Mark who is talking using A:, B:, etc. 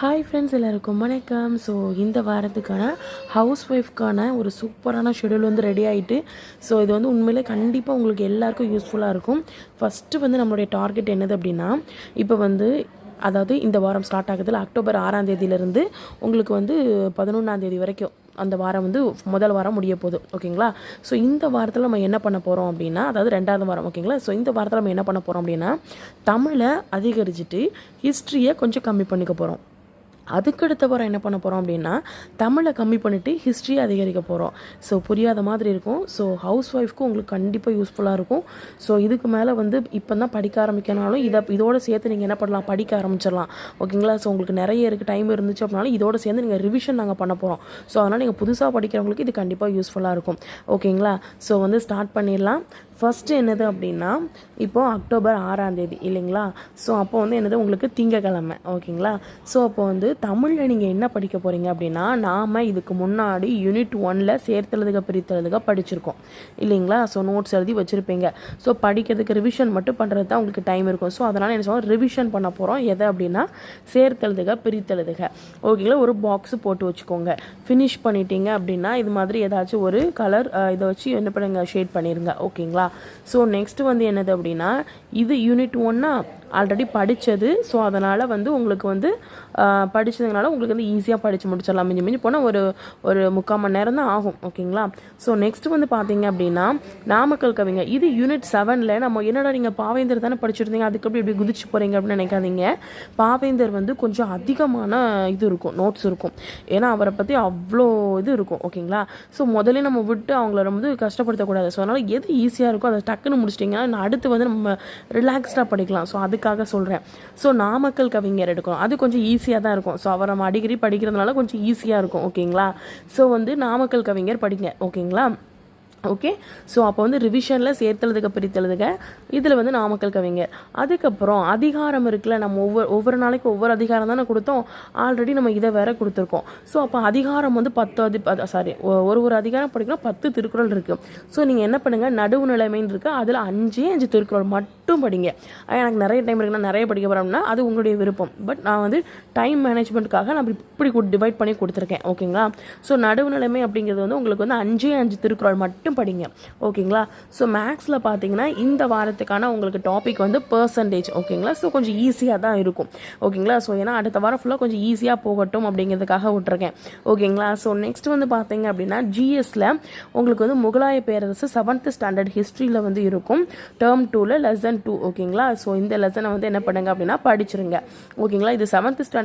A: Hi friends, எல்லாருக்கும் வணக்கம். So இந்த வாரத்துக்கான ஹவுஸ் ஒய்ஃப்க்கான ஒரு சூப்பரான ஷெடியூல் வந்து ரெடி ஆகிட்டு. ஸோ இது வந்து உண்மையிலே கண்டிப்பாக உங்களுக்கு எல்லாருக்கும் யூஸ்ஃபுல்லாக இருக்கும். ஃபஸ்ட்டு வந்து நம்மளுடைய டார்கெட் என்னது அப்படின்னா, இப்போ வந்து அதாவது இந்த வாரம் ஸ்டார்ட் ஆகுதுல, அக்டோபர் 6ஆம் தேதியிலேருந்து உங்களுக்கு வந்து 11ஆம் தேதி வரைக்கும் அந்த வாரம் வந்து முதல் வாரம் முடிய போகுது. ஓகேங்களா? ஸோ இந்த வாரத்தில் நம்ம என்ன பண்ண போகிறோம் அப்படின்னா, அதாவது 2ஆவது வாரம். ஓகேங்களா? ஸோ இந்த வாரத்தில் நம்ம என்ன பண்ண போகிறோம் அப்படின்னா, தமிழை அதிகரிச்சுட்டு ஹிஸ்ட்ரியை கொஞ்சம் கம்மி பண்ணிக்க போகிறோம். அதுக்கடுத்த வாரம் என்ன பண்ண போகிறோம் அப்படின்னா, தமிழை கம்மி பண்ணிவிட்டு ஹிஸ்ட்ரியை அதிகரிக்க போகிறோம். ஸோ புரியாத மாதிரி இருக்கும். ஸோ ஹவுஸ் ஒய்ஃப்க்கும் உங்களுக்கு கண்டிப்பாக யூஸ்ஃபுல்லாக இருக்கும். ஸோ இதுக்கு மேலே வந்து இப்போ தான் படிக்க ஆரம்பிக்கனாலும் இதோடு சேர்த்து நீங்கள் என்ன பண்ணலாம், படிக்க ஆரம்பிச்சிடலாம். ஓகேங்களா? ஸோ உங்களுக்கு நிறைய இருக்குது, டைம் இருந்துச்சு அப்படின்னாலும் இதோடு சேர்ந்து நீங்கள் ரிவிஷன் நாங்கள் பண்ண போகிறோம். ஸோ அதனால் நீங்கள் புதுசாக படிக்கிறவங்களுக்கு இது கண்டிப்பாக யூஸ்ஃபுல்லாக இருக்கும். ஓகேங்களா? ஸோ வந்து ஸ்டார்ட் பண்ணிடலாம். ஃபஸ்ட்டு என்னது அப்படின்னா, இப்போது அக்டோபர் 6ஆம் தேதி இல்லைங்களா? ஸோ அப்போ வந்து என்னது உங்களுக்கு திங்கக்கிழமை. ஓகேங்களா? ஸோ அப்போ வந்து தமிழில் நீங்கள் என்ன படிக்க போகிறீங்க அப்படின்னா, நாம் இதுக்கு முன்னாடி யூனிட் 1ல் சேர்த்தெழுதுக பிரித்தெழுதுக படிச்சிருக்கோம் இல்லைங்களா? ஸோ நோட்ஸ் எழுதி வச்சுருப்பீங்க. ஸோ படிக்கிறதுக்கு ரிவிஷன் மட்டும் பண்ணுறது தான் உங்களுக்கு டைம் இருக்கும். ஸோ அதனால் என்ன சொல்லுவோம், ரிவிஷன் பண்ண போகிறோம். எதை அப்படின்னா, சேர்த்தெழுதுக பிரித்தெழுதுக. ஓகேங்களா? ஒரு பாக்ஸு போட்டு வச்சுக்கோங்க. ஃபினிஷ் பண்ணிட்டீங்க அப்படின்னா இது மாதிரி ஏதாச்சும் ஒரு கலர் இதை வச்சு என்ன பண்ணுங்க, ஷேட் பண்ணிடுங்க. ஓகேங்களா? ஸோ நெக்ஸ்ட்டு வந்து என்னது அப்படின்னா, இது யூனிட் 1 ஆல்ரெடி படித்தது. ஸோ அதனால் வந்து உங்களுக்கு வந்து படித்ததுனால உங்களுக்கு வந்து ஈஸியாக படித்து முடிச்சிடலாம். மிஞ்சி போனால் ஒரு 3/4 மணி நேரம் தான் ஆகும். ஓகேங்களா? ஸோ நெக்ஸ்ட் வந்து பார்த்தீங்க அப்படின்னா, நாமக்கல் கவிங்க. இது யூனிட் 7ல் நம்ம என்னடா நீங்கள் பாவேந்தர் தானே படிச்சுருந்தீங்க, அதுக்கு இப்படி குதிச்சு போகிறீங்க அப்படின்னு நினைக்காதீங்க. பாவேந்தர் வந்து கொஞ்சம் அதிகமான இது இருக்கும், நோட்ஸ் இருக்கும். ஏன்னா அவரை பற்றி அவ்வளோ இது இருக்கும். ஓகேங்களா? ஸோ முதல்ல நம்ம விட்டு அவங்கள வந்து கஷ்டப்படுத்தக்கூடாது. ஸோ அதனால் எது ஈஸியாக இருக்கோ அதை டக்குன்னு முடிச்சிட்டிங்கன்னா அடுத்து வந்து நம்ம ரிலாக்ஸ்டாக படிக்கலாம். ஸோ அதுக்காக சொல்கிறேன். ஸோ நாமக்கல் கவிஞர் எடுக்கணும். அது கொஞ்சம் ஈஸியாக தான் இருக்கும். ஸோ அவரை நம்ம அடிக்கடி படிக்கிறதுனால கொஞ்சம் ஈஸியாக இருக்கும். ஓகேங்களா? ஸோ வந்து நாமக்கல் கவிஞர் படிங்க. ஓகேங்களா? ஓகே. ஸோ அப்போ வந்து ரிவிஷனில் சேர்த்தெழுதுக பிரித்தெழுதுக, இதில் வந்து நாமக்கல் கவிஞர். அதுக்கப்புறம் அதிகாரம் இருக்குல்ல, நம்ம ஒவ்வொரு நாளைக்கு ஒவ்வொரு அதிகாரம் தானே கொடுத்தோம். ஆல்ரெடி நம்ம இதை வேற கொடுத்துருக்கோம். ஸோ அப்போ அதிகாரம் வந்து 10 ஒரு அதிகாரம் படிக்கணும், 10 திருக்குறள் இருக்குது. ஸோ நீங்கள் என்ன பண்ணுங்கள், நடுவு நிலைமைன்னு இருக்குது, அதில் 5 திருக்குறள் மட்டும் படிங்க. எனக்கு நிறைய டைம் இருக்குன்னா நிறைய படிக்க போகிறோம்னா அது உங்களுடைய விருப்பம். பட் நான் வந்து டைம் மேனேஜ்மெண்ட்டுக்காக நான் இப்படி டிவைட் பண்ணி கொடுத்துருக்கேன். ஓகேங்களா? ஸோ நடுவு நிலைமை அப்படிங்கிறது வந்து உங்களுக்கு வந்து 5 திருக்குறள் மட்டும் படிங்க. ஓகேங்களா? ஸோ மேக்ஸில் பார்த்தீங்கன்னா இந்த வாரத்துக்கான உங்களுக்கு டாபிக் வந்து பெர்சன்டேஜ். ஓகேங்களா? ஸோ கொஞ்சம் ஈஸியாக தான் இருக்கும். ஓகேங்களா? ஸோ ஏன்னா அடுத்த வாரம் ஃபுல்லாக கொஞ்சம் ஈஸியாக போகட்டும் அப்படிங்கிறதுக்காக விட்டுருக்கேன். ஓகேங்களா? ஸோ நெக்ஸ்ட் வந்து பார்த்தீங்க அப்படின்னா, ஜிஎஸ்ல உங்களுக்கு வந்து முகலாய பேரரசு 7th ஸ்டாண்டர்ட் ஹிஸ்ட்ரியில் வந்து இருக்கும். டேர்ம் 2ல் லெசன் 2. ஓகேங்களா? ஸோ இந்த லெசனை வந்து என்ன பண்ணுங்க அப்படின்னா படிச்சிருங்க. ஓகேங்களா? இது 7th ஸ்டாண்டர்ட்